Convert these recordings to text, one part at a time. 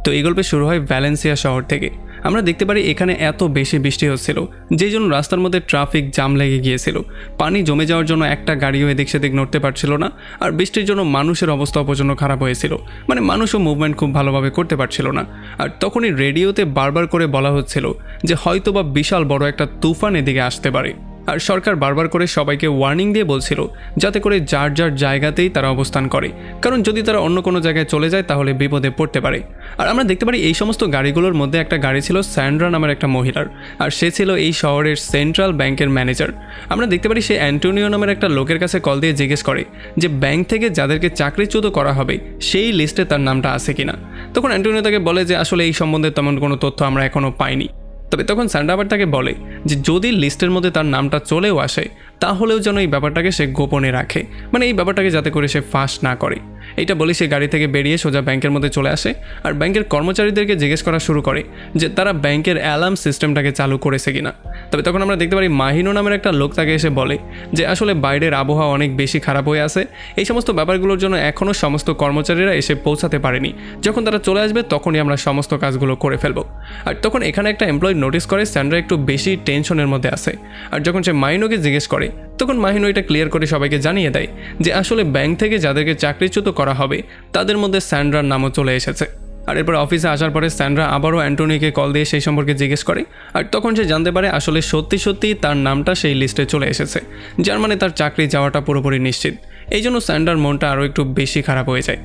তো এই গল্পে শুরু হয় ভ্যালেন্সিয়া শহর থেকে। আমরা দেখতে পারি এখানে এত বেশি বৃষ্টি হচ্ছিল যেই জন্য রাস্তার মধ্যে ট্রাফিক জাম লেগে গিয়েছিল। পানি জমে যাওয়ার জন্য একটা গাড়িও এদিক সেদিক নড়তে পারছিল না। আর বৃষ্টির জন্য মানুষের অবস্থাও প্রচণ্ড খারাপ হয়েছিল, মানে মানুষও মুভমেন্ট খুব ভালোভাবে করতে পারছিল না। আর তখনই রেডিওতে বারবার করে বলা হচ্ছিল যে হয়তোবা বিশাল বড় একটা তুফান এদিকে আসতে পারে। আর সরকার বারবার করে সবাইকে ওয়ার্নিং দিয়ে বলছিল যাতে করে যার যার জায়গাতেই তারা অবস্থান করে, কারণ যদি তারা অন্য কোনো জায়গায় চলে যায় তাহলে বিপদে পড়তে পারে। আর আমরা দেখতে পারি এই সমস্ত গাড়িগুলোর মধ্যে একটা গাড়ি ছিল স্যান্ড্রা নামের একটা মহিলার, আর সে ছিল এই শহরের সেন্ট্রাল ব্যাংকের ম্যানেজার। আমরা দেখতে পারি সে অ্যান্টোনিও নামের একটা লোকের কাছে কল দিয়ে জিজ্ঞেস করে যে ব্যাংক থেকে যাদেরকে চাকরিচ্যুত করা হবে সেই লিস্টে তার নামটা আছে কিনা। তখন অ্যান্টোনিও তাকে বলে যে আসলে এই সম্বন্ধে তেমন কোনো তথ্য আমরা এখনও পাইনি। তবে তখন স্যান্ড্রা আবার তাকে বলে যে যদি লিস্টের মধ্যে তার নামটা চলেও আসে তাহলেও যেন এই ব্যাপারটাকে সে গোপনে রাখে, মানে এই ব্যাপারটাকে যাতে করে সে ফাঁস না করে। এইটা বলে সে গাড়ি থেকে বেরিয়ে সোজা ব্যাংকের মধ্যে চলে আসে আর ব্যাংকের কর্মচারীদেরকে জিজ্ঞেস করা শুরু করে যে তারা ব্যাংকের অ্যালার্ম সিস্টেমটাকে চালু করেছে কিনা। তবে তখন আমরা দেখতে পারি মাহিনো নামের একটা লোক তাকে এসে বলে যে আসলে বাইরের আবহাওয়া অনেক বেশি খারাপ হয়ে আছে, এই সমস্ত ব্যাপারগুলোর জন্য এখনও সমস্ত কর্মচারীরা এসে পৌঁছাতে পারেনি, যখন তারা চলে আসবে তখনই আমরা সমস্ত কাজগুলো করে ফেলবো। আর তখন এখানে একটা এমপ্লয়ি নোটিস করে স্যান্ড্রা একটু বেশি টেনশনের মধ্যে আছে। আর যখন সে মাহিনোকে জিজ্ঞেস করে তখন মাহিনো এটা ক্লিয়ার করে সবাইকে জানিয়ে দেয় যে আসলে ব্যাংক থেকে যাদেরকে চাকরিচ্যুত করা হবে তাদের মধ্যে স্যান্ড্রার নামও চলে এসেছে। আর এরপর অফিসে আসার পরে স্যান্ড্রা আবারও অ্যান্টোনিওকে কল দিয়ে সেই সম্পর্কে জিজ্ঞেস করে। আর তখন সে জানতে পারে আসলে সত্যি সত্যিই তার নামটা সেই লিস্টে চলে এসেছে, যার মানে তার চাকরি যাওয়াটা পুরোপুরি নিশ্চিত। এই জন্য স্যান্ড্রার মনটা আরও একটু বেশি খারাপ হয়ে যায়।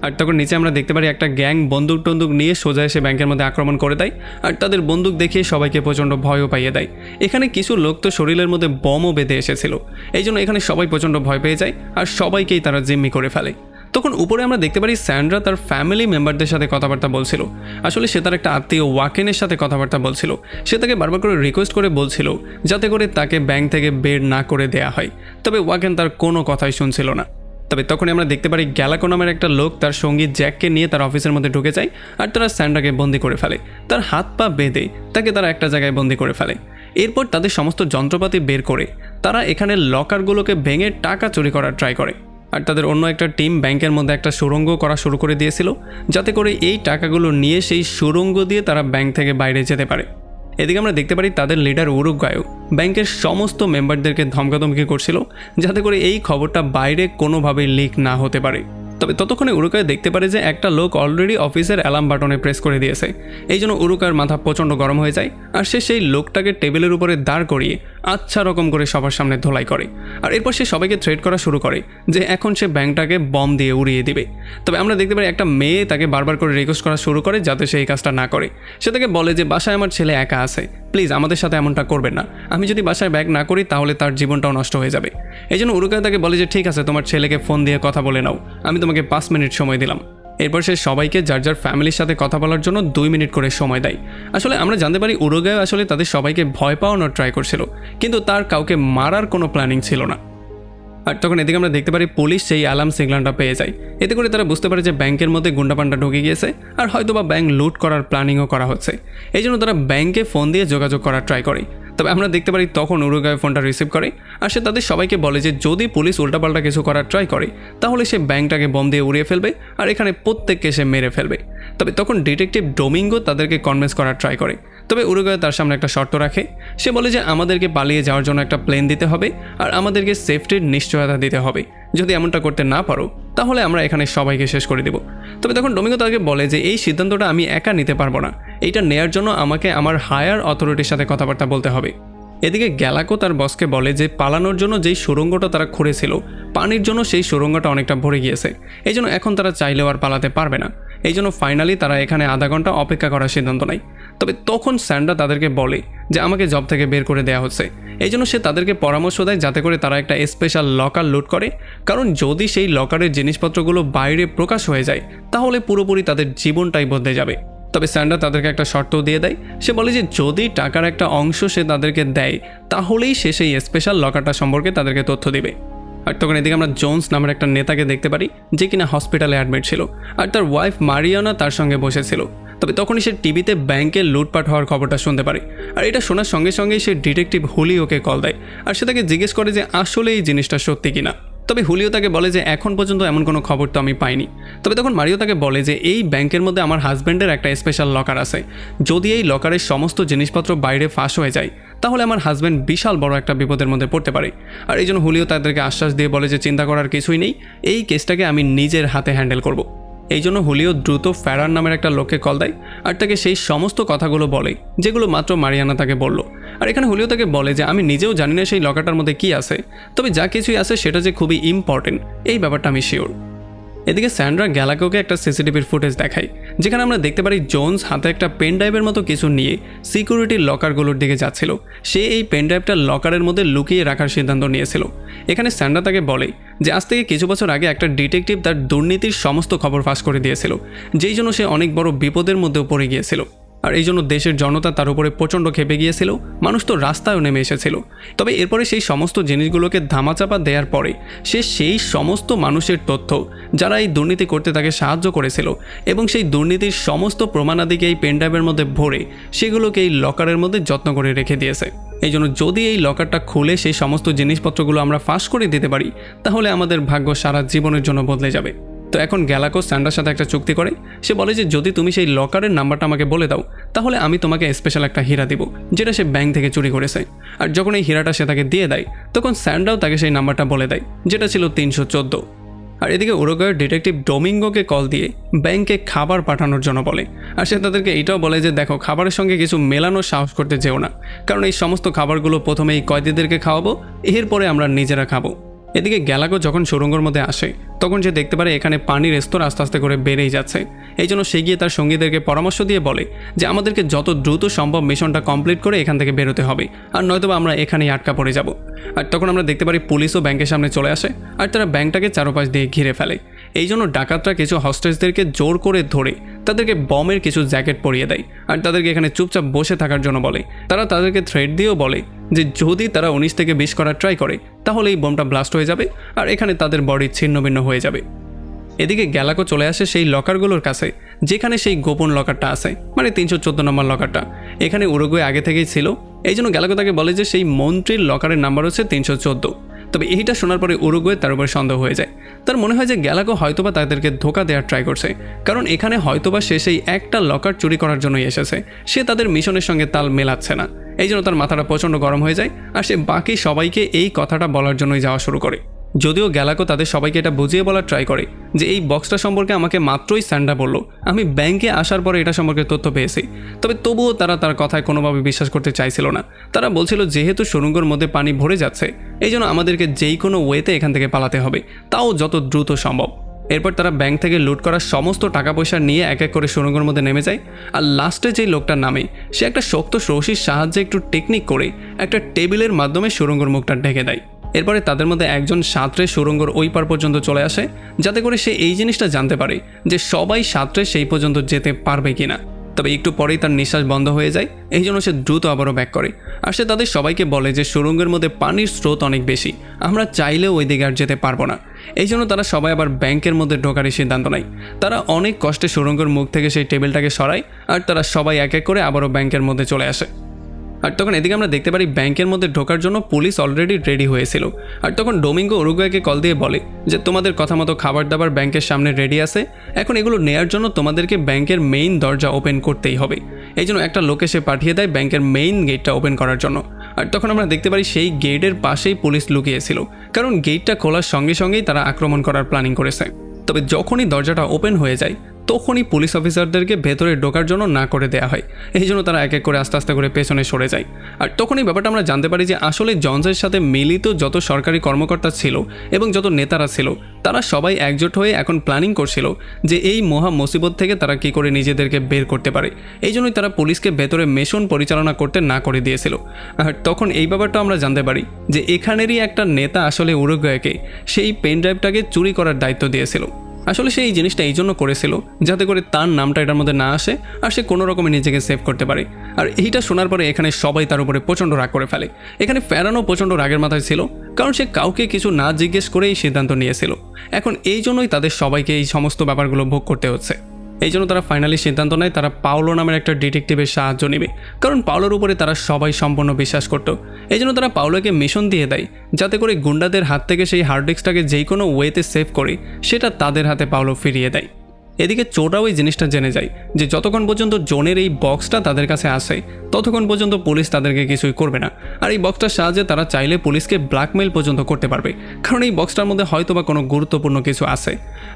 আর তখন নিচে আমরা দেখতে পারি একটা গ্যাং বন্দুক টন্দুক নিয়ে সোজা এসে ব্যাংকের মধ্যে আক্রমণ করে দেয় আর তাদের বন্দুক দেখিয়ে সবাইকে প্রচণ্ড ভয়ও পাইয়ে দেয়। এখানে কিছু লোক তো শরীরের মধ্যে বমও বেঁধে এসেছিল, এই জন্য এখানে সবাই প্রচণ্ড ভয় পেয়ে যায় আর সবাইকেই তারা জিম্মি করে ফেলে। তখন উপরে আমরা দেখতে পারি স্যান্ড্রা তার ফ্যামিলি মেম্বারদের সাথে কথাবার্তা বলছিল। আসলে সে তার একটা আত্মীয় ওয়াকেনের সাথে কথাবার্তা বলছিল। সে তাকে বারবার করে রিকোয়েস্ট করে বলছিল যাতে করে তাকে ব্যাংক থেকে বের না করে দেয়া হয়, তবে ওয়াকেন তার কোনো কথাই শুনছিল না। তবে তখনই আমরা দেখতে পারি গ্যালাকো নামের একটা লোক তার সঙ্গী জ্যাককে নিয়ে তার অফিসের মধ্যে ঢুকে যায় আর তারা স্যান্ড্রাকে বন্দি করে ফেলে। তার হাত পা বেঁধে তাকে তারা একটা জায়গায় বন্দি করে ফেলে। এরপর তাদের সমস্ত যন্ত্রপাতি বের করে তারা এখানে লকারগুলোকে ভেঙে টাকা চুরি করার ট্রাই করে। আর তাদের অন্য একটা টিম ব্যাংকের মধ্যে একটা সুড়ঙ্গ করা শুরু করে দিয়েছিল যাতে করে এই টাকাগুলো নিয়ে সেই সুড়ঙ্গ দিয়ে তারা ব্যাংক থেকে বাইরে যেতে পারে। এদিকে আমরা দেখতে পারি তাদের লিডার উরুগুয়েও ব্যাংকের সমস্ত মেম্বারদেরকে ধমকাধমকি করছিল যাতে করে এই খবরটা বাইরে কোনোভাবেই লিক না হতে পারে। তবে ততক্ষণে উরুগুয়ে দেখতে পারে যে একটা লোক অলরেডি অফিসের অ্যালার্ম বাটনে প্রেস করে দিয়েছে। এই জন্য উরুগুয়ের মাথা প্রচণ্ড গরম হয়ে যায় আর সে সেই লোকটাকে টেবিলের উপরে দাঁড় করিয়ে আচ্ছা রকম করে সবার সামনে ধোলাই করে। আর এরপর সে সবাইকে থ্রেট করা শুরু করে যে এখন সে ব্যাংকটাকে বম দিয়ে উড়িয়ে দিবে। তবে আমরা দেখতে পারি একটা মেয়ে তাকে বারবার করে রিকোয়েস্ট করা শুরু করে যাতে সে এই কাজটা না করে। সে তাকে বলে যে বাসায় আমার ছেলে একা আছে, প্লিজ আমাদের সাথে এমনটা করবেন না, আমি যদি বাসায় ব্যাগ না করি তাহলে তার জীবনটাও নষ্ট হয়ে যাবে। এই জন্য উরুগুয়ে তাকে বলে যে ঠিক আছে, তোমার ছেলেকে ফোন দিয়ে কথা বলে নাও, আমি তোমাকে 5 মিনিট সময় দিলাম। এরপর সে সবাইকে যার যার ফ্যামিলির সাথে কথা বলার জন্য 2 মিনিট করে সময় দেয়। আসলে আমরা জানতে পারি উরুগুয়ে আসলে তাদের সবাইকে ভয় পাওয়ানোর ট্রাই করছিল, কিন্তু তার কাউকে মারার কোনো প্ল্যানিং ছিল না। আর তখন এদিকে আমরা দেখতে পারি পুলিশ সেই অ্যালার্ম সিগন্যালটা পেয়ে যায়। এতে করে তারা বুঝতে পারে যে ব্যাংকের মধ্যে গুন্ডাপান্ডা ঢুকে গিয়েছে আর হয়তোবা ব্যাংক লুট করার প্ল্যানিংও করা হচ্ছে। এই জন্য তারা ব্যাংকে ফোন দিয়ে যোগাযোগ করার ট্রাই করে। তবে আমরা দেখতে পারি তখন উরুগুয়ে ফোনটা রিসিভ করে আর সে তাদের সবাইকে বলে যে যদি পুলিশ উল্টাপাল্টা কিছু করার ট্রাই করে তাহলে সে ব্যাংকটাকে বম দিয়ে উড়িয়ে ফেলবে আর এখানে প্রত্যেককে সে মেরে ফেলবে। তবে তখন ডিটেকটিভ ডোমিঙ্গো তাদেরকে কনভিন্স করার ট্রাই করে। তবে উরুগুয়ে তার সামনে একটা শর্ত রাখে। সে বলে যে আমাদেরকে পালিয়ে যাওয়ার জন্য একটা প্লেন দিতে হবে আর আমাদেরকে সেফটির নিশ্চয়তা দিতে হবে। যদি এমনটা করতে না পারো তাহলে আমরা এখানে সবাইকে শেষ করে দেব। তবে তখন ডোমিঙ্গো তাকে বলে যে এই সিদ্ধান্তটা আমি একা নিতে পারবো না, এইটা নেয়ার জন্য আমাকে আমার হায়ার অথরিটির সাথে কথাবার্তা বলতে হবে। এদিকে গ্যালাকো তার বসকে বলে যে পালানোর জন্য যেই সুড়ঙ্গটা তারা খুঁড়েছিল পানির জন্য সেই সুড়ঙ্গটা অনেকটা ভরে গিয়েছে, এই জন্য এখন তারা চাইলেও আর পালাতে পারবে না। এই জন্য ফাইনালি তারা এখানে আধা ঘন্টা অপেক্ষা করার সিদ্ধান্ত নেয়। তবে তখন স্যান্ড্রা তাদেরকে বলে যে আমাকে জব থেকে বের করে দেওয়া হচ্ছে। এই জন্য সে তাদেরকে পরামর্শ দেয় যাতে করে তারা একটা স্পেশাল লকার লুট করে, কারণ যদি সেই লকারের জিনিসপত্রগুলো বাইরে প্রকাশ হয়ে যায় তাহলে পুরোপুরি তাদের জীবনটাই বদলে যাবে। তবে স্যান্ড্রা তাদেরকে একটা শর্তও দিয়ে দেয়। সে বলে যে যদি টাকার একটা অংশ সে তাদেরকে দেয় তাহলেই সে সেই স্পেশাল লকারটা সম্পর্কে তাদেরকে তথ্য দিবে। আর তখন এদিকে আমরা জোন্স নামের একটা নেতাকে দেখতে পারি যে কিনা হসপিটালে অ্যাডমিট ছিল আর তার ওয়াইফ মারিয়ানা তার সঙ্গে বসেছিল। তবে তখনই সে টিভিতে ব্যাংকে লুটপাট হওয়ার খবরটা শুনতে পারে আর এটা শোনার সঙ্গে সঙ্গেই সে ডিটেকটিভ হুলিওকে কল দেয় আর সে তাকে জিজ্ঞেস করে যে আসলে এই জিনিসটা সত্যি কিনা। তবে হুলিও তাকে বলে যে এখন পর্যন্ত এমন কোনো খবর তো আমি পাইনি। তবে তখন মারিও তাকে বলে যে এই ব্যাংকের মধ্যে আমার হাজব্যান্ডের একটা স্পেশাল লকার আছে, যদি এই লকারের সমস্ত জিনিসপত্র বাইরে ফাঁস হয়ে যায় তাহলে আমার হাজব্যান্ড বিশাল বড় একটা বিপদের মধ্যে পড়তে পারে। আর এই জন্য হুলিও তাদেরকে আশ্বাস দিয়ে বলে যে চিন্তা করার কিছুই নেই, এই কেসটাকে আমি নিজের হাতে হ্যান্ডেল করব। এই জন্য হুলিও দ্রুত ফ্যারান নামের একটা লোককে কল দেয় আর তাকে সেই সমস্ত কথাগুলো বলে যেগুলো মাত্র মারিয়ানা তাকে বলল। আর এখানে হুলিও তাকে বলে যে আমি নিজেও জানি না সেই লকারটার মধ্যে কি আছে, তবে যা কিছুই আছে সেটা যে খুবই ইম্পর্টেন্ট এই ব্যাপারটা আমি শিওর। এদিকে স্যান্ড্রা গ্যালাকোকে একটা সিসিটিভির ফুটেজ দেখায় যেখানে আমরা দেখতে পারি জোনস হাতে একটা পেন ড্রাইভের মতো কিছু নিয়ে সিকিউরিটির লকারগুলোর দিকে যাচ্ছিল। সে এই পেন ড্রাইভটা লকারের মধ্যে লুকিয়ে রাখার সিদ্ধান্ত নিয়েছিল। এখানে স্যান্ড্রা তাকে বলে যে আজ থেকে কিছু বছর আগে একটা ডিটেকটিভ তার দুর্নীতির সমস্ত খবর ফাঁস করে দিয়েছিল, যেই জন্য সে অনেক বড় বিপদের মধ্যেও পড়ে গিয়েছিল। আর এই জন্য দেশের জনতা তার উপরে প্রচণ্ড খেপে গিয়েছিল, মানুষ তো রাস্তায়ও নেমে এসেছিল। তবে এরপরে সেই সমস্ত জিনিসগুলোকে ধামাচাপা দেওয়ার পরে সে সেই সমস্ত মানুষের তথ্য যারা এই দুর্নীতি করতে তাকে সাহায্য করেছিল এবং সেই দুর্নীতির সমস্ত প্রমাণাদিকে এই পেনড্রাইভের মধ্যে ভরে সেগুলোকে এই লকারের মধ্যে যত্ন করে রেখে দিয়েছে। এই জন্য যদি এই লকারটা খুলে সেই সমস্ত জিনিসপত্রগুলো আমরা ফাঁস করে দিতে পারি তাহলে আমাদের ভাগ্য সারা জীবনের জন্য বদলে যাবে। তো এখন গ্যালাকো স্যান্ড্রার সাথে একটা চুক্তি করে। সে বলে যে যদি তুমি সেই লকারের নাম্বারটা আমাকে বলে দাও তাহলে আমি তোমাকে স্পেশাল একটা হীরা দিব যেটা সে ব্যাংক থেকে চুরি করেছে। আর যখন এই হীরাটা সে তাকে দিয়ে দেয় তখন স্যান্ড্রাও তাকে সেই নাম্বারটা বলে দেয় যেটা ছিল 314। আর এদিকে উরুগুয়ের ডিটেকটিভ ডোমিঙ্গোকে কল দিয়ে ব্যাংকে খাবার পাঠানোর জন্য বলে। আর সে তাদেরকে এটাও বলে যে দেখো, খাবারের সঙ্গে কিছু মেলানোর সাহস করতে যেও না, কারণ এই সমস্ত খাবারগুলো প্রথমে এই কয়েদিদেরকে খাওয়াবো, এরপরে আমরা নিজেরা খাবো। এদিকে গ্যালাকো যখন সুড়ঙ্গের মধ্যে আসে তখন সে দেখতে পারে এখানে পানির স্তর আস্তে আস্তে করে বেড়েই যাচ্ছে। এই জন্য সে গিয়ে তার সঙ্গীদেরকে পরামর্শ দিয়ে বলে যে আমাদেরকে যত দ্রুত সম্ভব মিশনটা কমপ্লিট করে এখান থেকে বেরোতে হবে, আর নয়তোবা আমরা এখানেই আটকা পড়ে যাব। আর তখন আমরা দেখতে পারি পুলিশও ব্যাংকের সামনে চলে আসে আর তারা ব্যাংকটাকে চারপাশ দিয়ে ঘিরে ফেলে। এই জন্য ডাকাতরা কিছু হস্টেজদেরকে জোর করে ধরে তাদেরকে বমের কিছু জ্যাকেট পরিয়ে দেয় আর তাদেরকে এখানে চুপচাপ বসে থাকার জন্য বলে। তারা তাদেরকে থ্রেট দিয়েও বলে যে যদি তারা 19 থেকে 20 করার ট্রাই করে তাহলে এই বোমটা ব্লাস্ট হয়ে যাবে আর এখানে তাদের বডি ছিন্ন ভিন্ন হয়ে যাবে। এদিকে গ্যালাকো চলে আসে সেই লকারগুলোর কাছে যেখানে সেই গোপন লকারটা আছে, মানে 314 নম্বর লকারটা। এখানে উরুগুয়ে আগে থেকেই ছিল, এই জন্য গ্যালাকো তাকে বলে যে সেই মন্ত্রীর লকারের নাম্বার হচ্ছে 314। তবে এইটা শোনার পরে উরুগুয়ে তার উপর সন্দেহ হয়ে যায়। তার মনে হয় যে গ্যালাকো হয়তোবা তাদেরকে ধোকা দেওয়ার ট্রাই করছে, কারণ এখানে হয়তোবা সে সেই একটা লকার চুরি করার জন্যই এসেছে, সে তাদের মিশনের সঙ্গে তাল মেলাচ্ছে না। এই জন্য তার মাথাটা প্রচণ্ড গরম হয়ে যায় আর সে বাকি সবাইকে এই কথাটা বলার জন্যই যাওয়া শুরু করে। যদিও গ্যালাকো তাদের সবাইকে এটা বুঝিয়ে বলার ট্রাই করে যে এই বক্সটা সম্পর্কে আমাকে মাত্রই স্যান্ড্রা বলল, আমি ব্যাংকে আসার পরে এটা সম্পর্কে তথ্য পেয়েছি। তবে তবুও তারা তার কথায় কোনোভাবে বিশ্বাস করতে চাইছিল না। তারা বলছিল যেহেতু সুড়ঙ্গের মধ্যে পানি ভরে যাচ্ছে এই জন্য আমাদেরকে যেই কোনো ওয়েতে এখান থেকে পালাতে হবে, তাও যত দ্রুত সম্ভব। এরপর তারা ব্যাংক থেকে লুট করা সমস্ত টাকা পয়সা নিয়ে এক এক করে সুড়ঙ্গের মধ্যে নেমে যায়। আর লাস্টে যেই লোকটার নামে সে একটা শক্ত রশির সাহায্যে একটু টেকনিক করে একটা টেবিলের মাধ্যমে সুড়ঙ্গের মুখটা ঢেকে দেয়। এরপরে তাদের মধ্যে একজন সাঁতরে সুড়ঙ্গর ওই পার পর্যন্ত চলে আসে যাতে করে সে এই জিনিসটা জানতে পারে যে সবাই সাঁতরে সেই পর্যন্ত যেতে পারবে কিনা। তবে একটু পরেই তার নিঃশ্বাস বন্ধ হয়ে যায়, এই জন্য সে দ্রুত আবারও ব্যাক করে। আর সে তাদের সবাইকে বলে যে সুড়ঙ্গের মধ্যে পানির স্রোত অনেক বেশি, আমরা চাইলেও ওই দিকে আর যেতে পারবো না। এই জন্য তারা সবাই আবার ব্যাংকের মধ্যে ঢোকারই সিদ্ধান্ত নেয়। তারা অনেক কষ্টে সুড়ঙ্গের মুখ থেকে সেই টেবিলটাকে সরায় আর তারা সবাই এক এক করে আবারও ব্যাংকের মধ্যে চলে আসে। আর তখন এদিকে আমরা দেখতে পারি ব্যাংকের মধ্যে ঢোকার জন্য পুলিশ অলরেডি রেডি হয়েছিল। আর তখন ডোমিঙ্গো উরুগুয়েকে কল দিয়ে বলে যে তোমাদের কথা মতো খাবার দাবার ব্যাংকের সামনে রেডি আছে, এখন এগুলো নেয়ার জন্য তোমাদেরকে ব্যাংকের মেইন দরজা ওপেন করতেই হবে। এই জন্য একটা লোকে সে পাঠিয়ে দেয় ব্যাংকের মেইন গেটটা ওপেন করার জন্য। আর তখন আমরা দেখতে পারি সেই গেটের পাশেই পুলিশ লুকিয়েছিল, কারণ গেটটা খোলার সঙ্গে সঙ্গেই তারা আক্রমণ করার প্ল্যানিং করেছে। তবে যখনই দরজাটা ওপেন হয়ে যায় তখনই পুলিশ অফিসারদেরকে ভেতরে ঢোকার জন্য না করে দেওয়া হয়। এই জন্য তারা এক এক করে আস্তে আস্তে করে পেছনে সরে যায়। আর তখনই ব্যাপারটা আমরা জানতে পারি যে আসলে জনসের সাথে মিলিত যত সরকারি কর্মকর্তা ছিল এবং যত নেতারা ছিল তারা সবাই একজোট হয়ে এখন প্ল্যানিং করছিল যে এই মহা মুসিবত থেকে তারা কী করে নিজেদেরকে বের করতে পারে। এই জন্যই তারা পুলিশকে ভেতরে মিশন পরিচালনা করতে না করে দিয়েছিল। আর তখন এই ব্যাপারটা আমরা জানতে পারি যে এখানেরই একটা নেতা আসলে উরুগুয়েকে সেই পেন ড্রাইভটাকে চুরি করার দায়িত্ব দিয়েছিল। আসলে সে এই জিনিসটা এই জন্য করেছিল যাতে করে তার নামটা এটার মধ্যে না আসে আর সে কোনো রকমে নিজেকে সেভ করতে পারে। আর এইটা শোনার পরে এখানে সবাই তার উপরে প্রচণ্ড রাগ করে ফেলে। এখানে ফেরানও প্রচণ্ড রাগের মাথায় ছিল, কারণ সে কাউকে কিছু না জিজ্ঞেস করে এই সিদ্ধান্ত নিয়েছিল। এখন এই জন্যই তাদের সবাইকে এই সমস্ত ব্যাপারগুলো ভোগ করতে হচ্ছে। এই জন্য তারা ফাইনালি সিদ্ধান্ত নেয় তারা পাওলো নামের একটা ডিটেকটিভের সাহায্য নেবে, কারণ পাওলোর উপরে তারা সবাই সম্পূর্ণ বিশ্বাস করত। এই জন্য তারা পাওলোকে মিশন দিয়ে দেয় যাতে করে গুন্ডাদের হাত থেকে সেই হার্ড ডিস্কটাকে যেই কোনো ওয়েতে সেভ করে সেটা তাদের হাতে পাওলো ফিরিয়ে দেয়। এদিকে চোরাও এই জিনিসটা জেনে যায় যে যতক্ষণ পর্যন্ত জোনের এই বক্সটা তাদের কাছে আসে ততক্ষণ পর্যন্ত পুলিশ তাদেরকে কিছুই করবে না। আর এই বক্সটার সাহায্যে তারা চাইলে পুলিশকে ব্ল্যাকমেইল পর্যন্ত করতে পারবে, কারণ এই বক্সটার মধ্যে হয়তো বা কোনো গুরুত্বপূর্ণ কিছু আছে।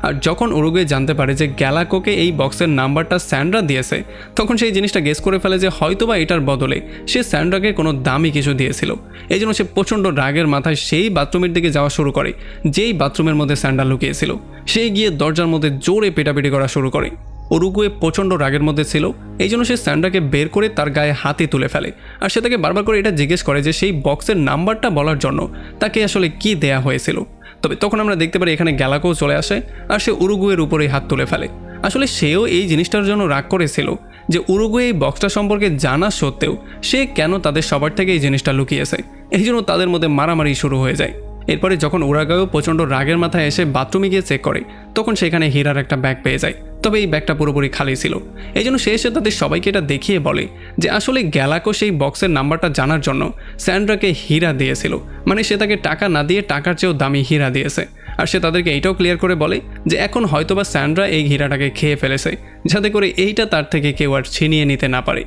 আর যখন উরুগুয়ে জানতে পারে যে গ্যালাকোকে এই বক্সের নাম্বারটা স্যান্ড্রা দিয়েছে, তখন সেই জিনিসটা গেস করে ফেলে যে হয়তো বা এটার বদলে সে স্যান্ড্রাকে কোনো দামি কিছু দিয়েছিল। এই জন্য সে প্রচণ্ড রাগের মাথায় সেই বাথরুমের দিকে যাওয়া শুরু করে যেই বাথরুমের মধ্যে স্যান্ড্রা লুকিয়েছিল। সে গিয়ে দরজার মধ্যে জোরে পেটাপিটি করা শুরু করে। উরুগুয়ে প্রচণ্ড রাগের মধ্যে ছিল, এই জন্য সে স্যান্ড্রাকে বের করে তার গায়ে হাতে তুলে ফেলে। আর সে তাকে বারবার করে এটা জিজ্ঞেস করে যে সেই বক্সের নাম্বারটা বলার জন্য তাকে আসলে কি দেয়া হয়েছিল। তবে তখন আমরা দেখতে পারি এখানে গ্যালাকো চলে আসে আর সে উরুগুয়ের উপরেই হাত তুলে ফেলে। আসলে সেও এই জিনিসটার জন্য রাগ করেছিল যে উরুগুয়ে এই বক্সটা সম্পর্কে জানা সত্ত্বেও সে কেন তাদের সবার থেকে এই জিনিসটা লুকিয়েছে। এই জন্য তাদের মধ্যে মারামারি শুরু হয়ে যায়। এরপরে যখন উরুগুয়ে প্রচণ্ড রাগের মাথায় এসে বাথরুমে গিয়ে চেক করে, তখন সেখানে হীরার একটা ব্যাগ পেয়ে যায়। তবে এই ব্যাগটা পুরোপুরি খালি ছিল। এই জন্য সে এসে তাদের সবাইকে এটা দেখিয়ে বলে যে আসলে গ্যালাকো সেই বক্সের নাম্বারটা জানার জন্য স্যান্ড্রাকে হীরা দিয়েছিল, মানে সে তাকে টাকা না দিয়ে টাকার চেয়েও দামি হীরা দিয়েছে। আর সে তাদেরকে এইটাও ক্লিয়ার করে বলে যে এখন হয়তোবা স্যান্ড্রা এই হীরাটাকে খেয়ে ফেলেছে যাতে করে এইটা তার থেকে কেউ আর ছিনিয়ে নিতে না পারে।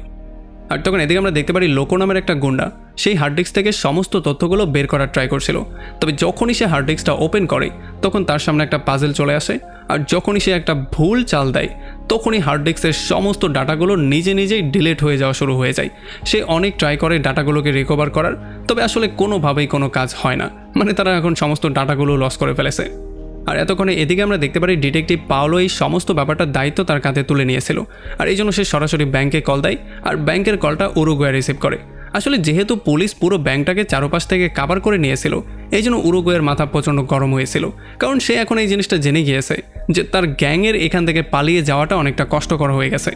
আর তখন এদিকে আমরা দেখতে পারি লোকো নামের একটা গুন্ডা সেই হার্ড ডিস্ক থেকে সমস্ত তথ্যগুলো বের করার ট্রাই করছিল। তবে যখনই সে হার্ড ডিস্কটা ওপেন করে তখন তার সামনে একটা পাজেল চলে আসে। আর যখনই সে একটা ভুল চাল দেয় তখনই হার্ড ডিস্কের সমস্ত ডাটাগুলো নিজে নিজেই ডিলিট হয়ে যাওয়া শুরু হয়ে যায়। সে অনেক ট্রাই করে ডাটাগুলোকে রিকভার করার, তবে আসলে কোনোভাবেই কোনো কাজ হয় না, মানে তারা এখন সমস্ত ডাটাগুলো লস করে ফেলেছে। আর এতক্ষণে এদিকে আমরা দেখতে পারি ডিটেকটিভ পাওলো এই সমস্ত ব্যাপারটার দায়িত্ব তার কাঁধে তুলে নিয়েছিল। আর এই জন্য সে সরাসরি ব্যাংকে কল দেয় আর ব্যাংকের কলটা উরুগুয়ে রিসিভ করে। আসলে যেহেতু পুলিশ পুরো ব্যাংকটাকে চারপাশ থেকে কাভার করে নিয়েছিল, এই জন্য উরুগুয়ের মাথা প্রচণ্ড গরম হয়েছিল, কারণ সে এখন এই জিনিসটা জেনে গিয়েছে যে তার গ্যাংয়ের এখান থেকে পালিয়ে যাওয়াটা অনেকটা কষ্টকর হয়ে গেছে।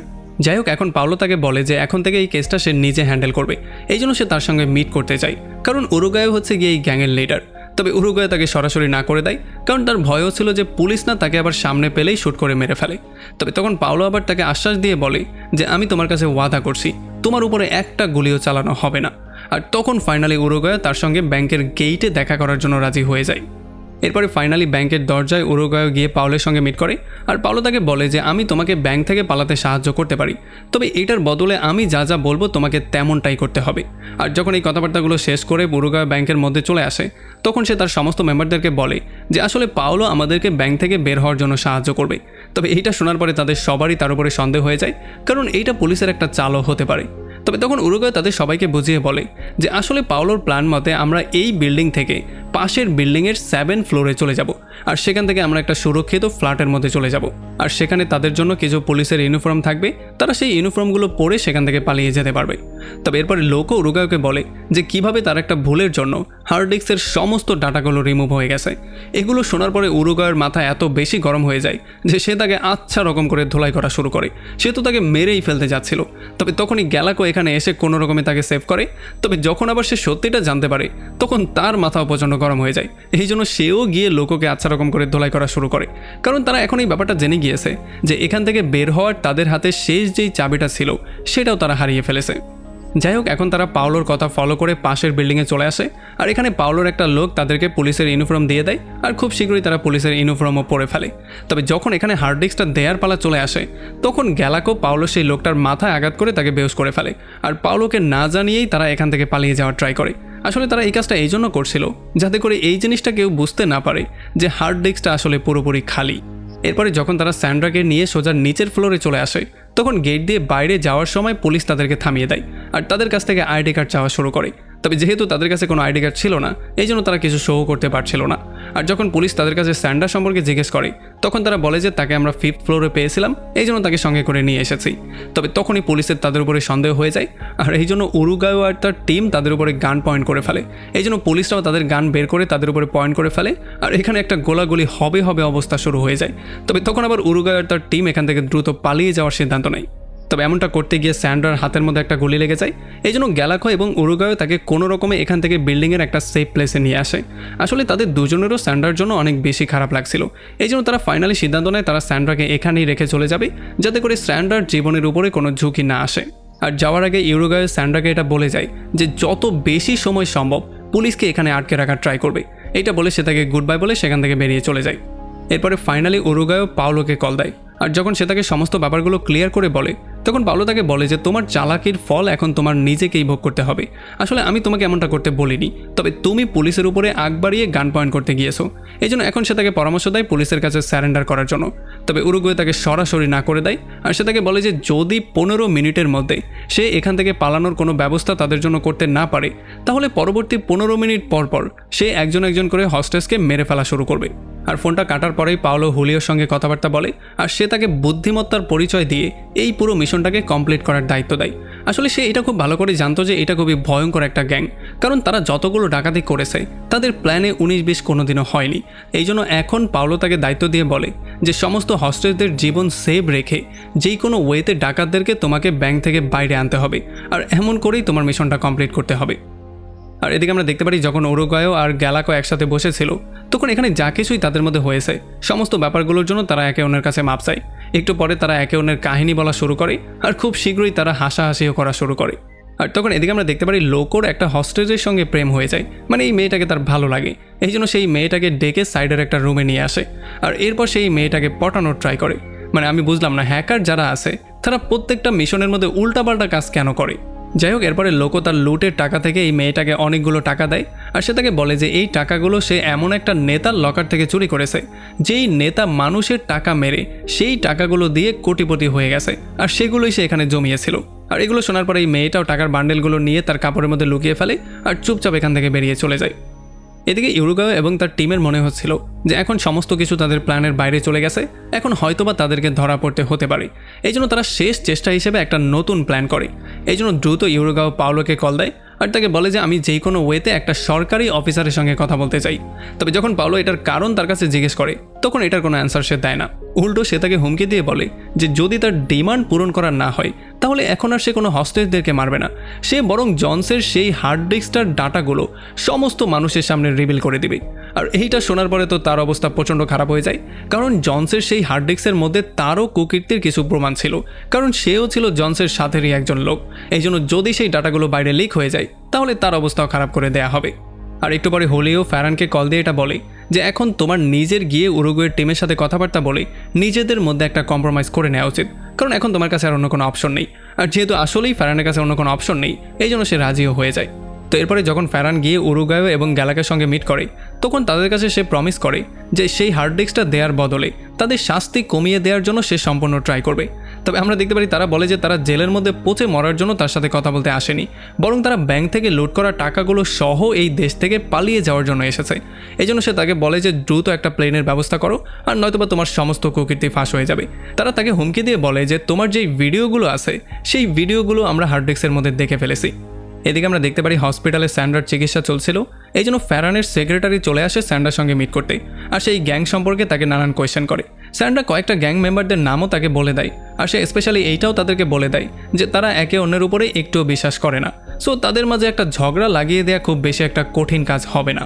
যাই হোক, এখন পাওলো তাকে বলে যে এখন থেকে এই কেসটা সে নিজে হ্যান্ডেল করবে। এই জন্য সে তার সঙ্গে মিট করতে চায়, কারণ উরুগুয়ে হচ্ছে গিয়ে এই গ্যাংয়ের লিডার। তবে উরুগুয়ে তাকে সরাসরি না করে দেয়, কারণ তার ভয়ও ছিল যে পুলিশ না তাকে আবার সামনে পেলেই শ্যুট করে মেরে ফেলে। তবে তখন পাওলো আবার তাকে আশ্বাস দিয়ে বলে যে আমি তোমার কাছে ওয়াদা করছি তোমার উপরে একটা গুলিও চালানো হবে না। আর তখন ফাইনালি উরুগুয়ে তার সঙ্গে ব্যাংকের গেইটে দেখা করার জন্য রাজি হয়ে যায়। এরপরে ফাইনালি ব্যাংকের দরজায় উরুগুয়ে গিয়ে পাওলোর সঙ্গে মিট করে। আর পাওলো তাকে বলে যে আমি তোমাকে ব্যাংক থেকে পালাতে সাহায্য করতে পারি, তবে এটার বদলে আমি যা যা বলবো তোমাকে তেমনটাই করতে হবে। আর যখন এই কথাবার্তাগুলো শেষ করে উরুগুয়ে ব্যাংকের মধ্যে চলে আসে, তখন সে তার সমস্ত মেম্বারদেরকে বলে যে আসলে পাওলো আমাদেরকে ব্যাংক থেকে বের হওয়ার জন্য সাহায্য করবে। তবে এইটা শোনার পরে তাদের সবারই তার উপরে সন্দেহ হয়ে যায়, কারণ এইটা পুলিশের একটা চালও হতে পারে। তবে তখন উরুগুয়ে তাদের সবাইকে বুঝিয়ে বলে যে আসলে পাওলোর প্ল্যান মতে আমরা এই বিল্ডিং থেকে পাশের বিল্ডিংয়ের 7 ফ্লোরে চলে যাব, আর সেখান থেকে আমরা একটা সুরক্ষিত ফ্ল্যাটের মধ্যে চলে যাব। আর সেখানে তাদের জন্য কিছু পুলিশের ইউনিফর্ম থাকবে, তারা সেই ইউনিফর্মগুলো পরে সেখান থেকে পালিয়ে যেতে পারবে। তবে এরপরে লোকো উরুগুয়েকে বলে যে কিভাবে তার একটা ভুলের জন্য হার্ড ডিস্কের সমস্ত ডাটাগুলো রিমুভ হয়ে গেছে। এগুলো শোনার পরে উরুগুয়ের মাথা এত বেশি গরম হয়ে যায় যে সে তাকে আচ্ছা রকম করে ধোলাই করা শুরু করে। সে তো তাকে মেরেই ফেলতে যাচ্ছিল। তবে তখনই গ্যালাকো এখানে এসে কোনো রকমে তাকে সেভ করে। তবে যখন আবার সে সত্যিটা জানতে পারে তখন তার মাথাও প্রচণ্ড গরম হয়ে যায়। এই জন্য সেও গিয়ে লোকোকে আচ্ছা রকম করে ধোলাই করা শুরু করে, কারণ তারা এখন এই ব্যাপারটা জেনে গিয়েছে যে এখান থেকে বের হওয়ার তাদের হাতে শেষ যেই চাবিটা ছিল সেটাও তারা হারিয়ে ফেলেছে। যাই হোক, এখন তারা পাওলোর কথা ফলো করে পাশের বিল্ডিংয়ে চলে আসে। আর এখানে পাওলোর একটা লোক তাদেরকে পুলিশের ইউনিফর্ম দিয়ে দেয়, আর খুব শীঘ্রই তারা পুলিশের ইউনিফর্মও পরে ফেলে। তবে যখন এখানে হার্ড ডিস্কটা দেয়ার পালা চলে আসে, তখন গ্যালাকো পাওলো সেই লোকটার মাথায় আঘাত করে তাকে বেহুশ করে ফেলে। আর পাওলোকে না জানিয়েই তারা এখান থেকে পালিয়ে যাওয়ার ট্রাই করে। আসলে তারা এই কাজটা এই জন্য করছিল যাতে করে এই জিনিসটা কেউ বুঝতে না পারে যে হার্ড ডিস্কটা আসলে পুরোপুরি খালি। এরপরে যখন তারা স্যান্ড্রাকে নিয়ে সোজা নিচের ফ্লোরে চলে আসে, তখন গেট দিয়ে বাইরে যাওয়ার সময় পুলিশ তাদেরকে থামিয়ে দেয় আর তাদের কাছ থেকে আইডি কার্ড চাওয়া শুরু করে। তবে যেহেতু তাদের কাছে কোনো আইডি কার্ড ছিল না, এই জন্য তারা কিছু শো করতে পারছিল না। আর যখন পুলিশ তাদের কাছে স্যান্ড্রা সম্পর্কে জিজ্ঞেস করে, তখন তারা বলে যে তাকে আমরা 5th ফ্লোরে পেয়েছিলাম, এই জন্য তাকে সঙ্গে করে নিয়ে এসেছি। তবে তখনই পুলিশের তাদের উপরে সন্দেহ হয়ে যায়, আর এই জন্য উরুগুয়ে আর তার টিম তাদের উপরে গান পয়েন্ট করে ফেলে। এই জন্য পুলিশরাও তাদের গান বের করে তাদের উপরে পয়েন্ট করে ফেলে, আর এখানে একটা গোলাগুলি হবে অবস্থা শুরু হয়ে যায়। তবে তখন আবার উরুগুয়ে আর তার টিম এখান থেকে দ্রুত পালিয়ে যাওয়ার সিদ্ধান্ত নেয়। তবে এমনটা করতে গিয়ে স্যান্ড্রার হাতের মধ্যে একটা গুলি লেগে যায়। এই জন্য গ্যালাকো এবং উরুগুয়ে তাকে কোনো রকমে এখান থেকে বিল্ডিংয়ের একটা সেফ প্লেসে নিয়ে আসে। আসলে তাদের দুজনেরও স্যান্ড্রার জন্য অনেক বেশি খারাপ লাগছিল। এই জন্য তারা ফাইনালি সিদ্ধান্ত নেয় তারা স্যান্ড্রাকে এখানেই রেখে চলে যাবে, যাতে করে স্যান্ড্রার জীবনের উপরে কোনো ঝুঁকি না আসে। আর যাওয়ার আগে ইউরুগুয়ে স্যান্ড্রাকে এটা বলে যায় যে যত বেশি সময় সম্ভব পুলিশকে এখানে আটকে রাখার ট্রাই করবে। এটা বলে সে তাকে গুড বাই বলে সেখান থেকে বেরিয়ে চলে যায়। এরপরে ফাইনালি উরুগুয়ে পাওলোকে কল দেয়, আর যখন সে তাকে সমস্ত ব্যাপারগুলো ক্লিয়ার করে বলে তখন পাওলো তাকে বলে যে তোমার চালাকির ফল এখন তোমার নিজেকেই ভোগ করতে হবে। আসলে আমি তোমাকে এমনটা করতে বলিনি, তবে তুমি পুলিশের উপরে আগ বাড়িয়ে গান পয়েন্ট করতে গিয়েছো। এই জন্য এখন সে তাকে পরামর্শ দেয় পুলিশের কাছে স্যারেন্ডার করার জন্য। তবে উরুগুয়ে তাকে সরাসরি না করে দেয়, আর সে তাকে বলে যে যদি 15 মিনিটের মধ্যে সে এখান থেকে পালানোর কোনো ব্যবস্থা তাদের জন্য করতে না পারে তাহলে পরবর্তী 15 মিনিট পর পর সে একজন একজন করে হস্টেসকে মেরে ফেলা শুরু করবে। আর ফোনটা কাটার পরেই পাওলো হুলিওর সঙ্গে কথাবার্তা বলে, আর সে তাকে বুদ্ধিমত্তার পরিচয় দিয়ে এই পুরো মিশনটাকে কমপ্লিট করার দায়িত্ব দেয়। আসলে সে এটা খুব ভালো করে জানতো যে এটা খুবই ভয়ঙ্কর একটা গ্যাং, কারণ তারা যতগুলো ডাকাতি করেছে তাদের প্ল্যানে 19-20 কোনোদিনও হয়নি। এই জন্য এখন পাওলো তাকে দায়িত্ব দিয়ে বলে যে সমস্ত হস্টেজদের জীবন সেভ রেখে যেই কোনো ওয়েতে ডাকাতদেরকে তোমাকে ব্যাংক থেকে বাইরে আনতে হবে, আর এমন করেই তোমার মিশনটা কমপ্লিট করতে হবে। আর এদিকে আমরা দেখতে পারি যখন উরুগুয়ে আর গ্যালাকো একসাথে বসেছিল তখন এখানে যা কিছুই তাদের মধ্যে হয়েছে সমস্ত ব্যাপারগুলোর জন্য তারা একে অন্যের কাছে মাপ চায়। একটু পরে তারা একে অন্যের কাহিনী বলা শুরু করে, আর খুব শীঘ্রই তারা হাসাহাসিও করা শুরু করে। আর তখন এদিকে আমরা দেখতে পারি লোকোর একটা হস্টেজের সঙ্গে প্রেম হয়ে যায়, মানে এই মেয়েটাকে তার ভালো লাগে। এই জন্য সেই মেয়েটাকে ডেকে সাইডের একটা রুমে নিয়ে আসে, আর এরপর সেই মেয়েটাকে পটানোর ট্রাই করে। মানে আমি বুঝলাম না হ্যাকার যারা আছে তারা প্রত্যেকটা মিশনের মধ্যে উল্টাপাল্টা কাজ কেন করে। যাই হোক, এরপরে লোকো তার লুটের টাকা থেকে এই মেয়েটাকে অনেকগুলো টাকা দেয়, আর সে তাকে বলে যে এই টাকাগুলো সে এমন একটা নেতার লকার থেকে চুরি করেছে যেই নেতা মানুষের টাকা মেরে সেই টাকাগুলো দিয়ে কোটিপতি হয়ে গেছে, আর সেগুলোই সে এখানে জমিয়েছিল। আর এগুলো শোনার পরে এই মেয়েটাও টাকার বান্ডেলগুলো নিয়ে তার কাপড়ের মধ্যে লুকিয়ে ফেলে আর চুপচাপ এখান থেকে বেরিয়ে চলে যায়। এদিকে ইউরুগুয়ে এবং তার টিমের মনে হচ্ছিল যে এখন সমস্ত কিছু তাদের প্ল্যানের বাইরে চলে গেছে, এখন হয়তোবা তাদেরকে ধরা পড়তে হতে পারে। এই জন্য তারা শেষ চেষ্টা হিসেবে একটা নতুন প্ল্যান করে। এই জন্য দ্রুত ইউরুগুয়ে পাওলোকে কল দেয় আর তাকে বলে যে আমি যেই কোনো ওয়েতে একটা সরকারি অফিসারের সঙ্গে কথা বলতে চাই। তবে যখন পাওলো এটার কারণ তার কাছে জিজ্ঞেস করে তখন এটার কোনো অ্যান্সার সে দেয় না। উল্টো সে তাকে হুমকি দিয়ে বলে যে যদি তার ডিমান্ড পূরণ করা না হয় তাহলে এখন আর সে কোনো হস্টেজদেরকে মারবে না, সে বরং জনসের সেই হার্ড ডিস্কটার ডাটাগুলো সমস্ত মানুষের সামনে রিভিল করে দিবে। আর এইটা শোনার পরে তো তার অবস্থা প্রচণ্ড খারাপ হয়ে যায়, কারণ জনসের সেই হার্ড ডিস্কের মধ্যে তারও কুকীর্তির কিছু প্রমাণ ছিল, কারণ সেও ছিল জনসের সাথেরই একজন লোক। এই জন্য যদি সেই ডাটাগুলো বাইরে লিক হয়ে যায় তাহলে তার অবস্থাও খারাপ করে দেয়া হবে। আর একটু পরে হোলিও ফ্যারানকে কল দিয়ে এটা বলে যে এখন তোমার নিজের গিয়ে উরুগুয়ের টিমের সাথে কথাবার্তা বলে নিজেদের মধ্যে একটা কম্প্রোমাইজ করে নেওয়া উচিত, কারণ এখন তোমার কাছে আর অন্য কোনো অপশন নেই। আর যেহেতু আসলেই ফ্যারানের কাছে অন্য কোনো অপশন নেই এই জন্য সে রাজিও হয়ে যায়। তো এরপরে যখন ফ্যারান গিয়ে উরুগুয়ে এবং গ্যালাকের সঙ্গে মিট করে তখন তাদের কাছে সে প্রমিস করে যে সেই হার্ড ডিস্কটা দেওয়ার বদলে তাদের শাস্তি কমিয়ে দেওয়ার জন্য সে সম্পূর্ণ ট্রাই করবে। তবে আমরা দেখতে পারি তারা বলে যে তারা জেলের মধ্যে পচে মরার জন্য তার সাথে কথা বলতে আসেনি, বরং তারা ব্যাংক থেকে লুট করা টাকাগুলো সহ এই দেশ থেকে পালিয়ে যাওয়ার জন্য এসেছে। এই জন্য সে তাকে বলে যে দ্রুত একটা প্লেনের ব্যবস্থা করো, আর নয়তোবা তোমার সমস্ত কুকীর্তি ফাঁস হয়ে যাবে। তারা তাকে হুমকি দিয়ে বলে যে তোমার যেই ভিডিওগুলো আছে সেই ভিডিওগুলো আমরা হার্ড ডিস্কের মধ্যে দেখে ফেলেছি। এদিকে আমরা দেখতে পারি হসপিটালে স্যান্ডার চিকিৎসা চলছিল। এই জন্য ফ্যারানের সেক্রেটারি চলে আসে স্যান্ডার সঙ্গে মিট করতে, আর সেই গ্যাং সম্পর্কে তাকে নানান কোয়েশ্চেন করে। স্যান্ডার কয়েকটা গ্যাং মেম্বারদের নামও তাকে বলে দেয়, আর সে স্পেশালি এইটাও তাদেরকে বলে দেয় যে তারা একে অন্যের উপরে একটুও বিশ্বাস করে না, সো তাদের মাঝে একটা ঝগড়া লাগিয়ে দেওয়া খুব বেশি একটা কঠিন কাজ হবে না।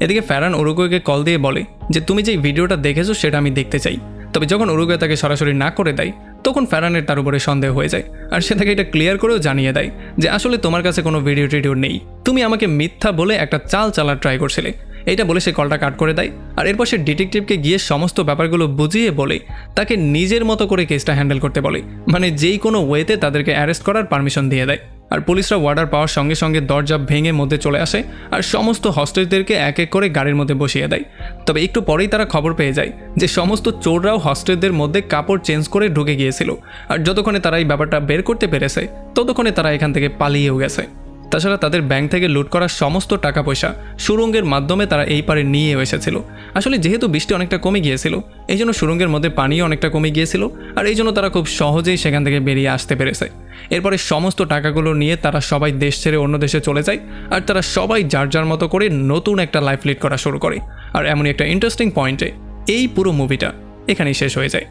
এদিকে ফ্যারান উরুগুয়েকে কল দিয়ে বলে যে তুমি যেই ভিডিওটা দেখেছো সেটা আমি দেখতে চাই। তবে যখন উরুগুয়ে তাকে সরাসরি না করে দেয় তখন ফ্যারানের তার উপরে সন্দেহ হয়ে যায়, আর সে তাকে এটা ক্লিয়ার করেও জানিয়ে দেয় যে আসলে তোমার কাছে কোনো ভিডিও টিডিও নেই, তুমি আমাকে মিথ্যা বলে একটা চাল চালার ট্রাই করছিলে। এইটা বলে সে কলটা কাট করে দেয়, আর এরপর সে ডিটেকটিভকে গিয়ে সমস্ত ব্যাপারগুলো বুঝিয়ে বলে তাকে নিজের মতো করে কেসটা হ্যান্ডেল করতে বলে, মানে যেই কোনো ওয়েতে তাদেরকে অ্যারেস্ট করার পারমিশন দিয়ে দেয়। আর পুলিশরা অর্ডার পাওয়ার সঙ্গে সঙ্গে দরজা ভেঙে মধ্যে চলে আসে আর সমস্ত হস্টেজদেরকে এক এক করে গাড়ির মধ্যে বসিয়ে দেয়। তবে একটু পরেই তারা খবর পেয়ে যায় যে সমস্ত চোররাও হস্টেজদের মধ্যে কাপড় চেঞ্জ করে ঢুকে গিয়েছিল, আর যতক্ষণে তারা এই ব্যাপারটা বের করতে পেরেছে ততক্ষণে তারা এখান থেকে পালিয়েও গেছে। তাছাড়া তাদের ব্যাংক থেকে লুট করা সমস্ত টাকা পয়সা সুড়ঙ্গের মাধ্যমে তারা এই পারে নিয়েও এসেছিল। আসলে যেহেতু বৃষ্টি অনেকটা কমে গিয়েছিল এই জন্য সুড়ঙ্গের মধ্যে পানিও অনেকটা কমে গিয়েছিল, আর এই জন্য তারা খুব সহজেই সেখান থেকে বেরিয়ে আসতে পেরেছে। এরপরে সমস্ত টাকাগুলো নিয়ে তারা সবাই দেশ ছেড়ে অন্য দেশে চলে যায়, আর তারা সবাই যার যার মতো করে নতুন একটা লাইফ লিড করা শুরু করে। আর এমনই একটা ইন্টারেস্টিং পয়েন্টে এই পুরো মুভিটা এখানেই শেষ হয়ে যায়।